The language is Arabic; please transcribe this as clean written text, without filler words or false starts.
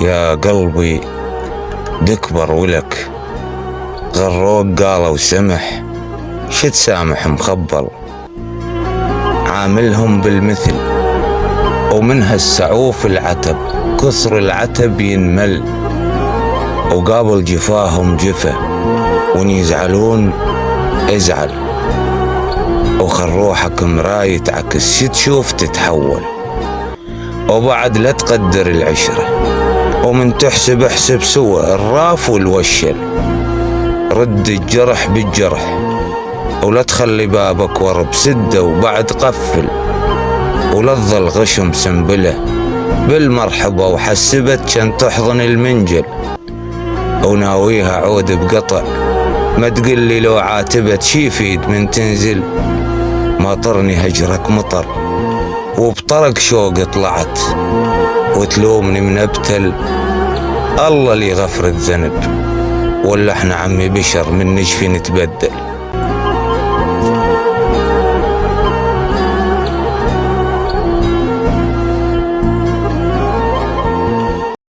يا قلبي دكبر ولك، غروك قالوا سمح، شد سامح مخبل، عاملهم بالمثل ومن هالسعوف العتب، كثر العتب ينمل، وقابل جفاهم جفا، وان يزعلون ازعل، وخل روحك مراية عكس تشوف تتحول، وبعد لا تقدر العشرة، ومن تحسب احسب سوى الراف والوشل، رد الجرح بالجرح، ولا تخلي بابك ورا بسده وبعد قفل، ولا تظل غشم سنبله بالمرحبا وحسبت كان تحضن المنجل، وناويها عود بقطع، ما تقلي لو عاتبت شي يفيد من تنزل، ماطرني هجرك مطر وبطرق شوق طلعت، وتلومني من ابتل، الله لي غفر الذنب، ولا احنا عمي بشر من نجفي نتبدل.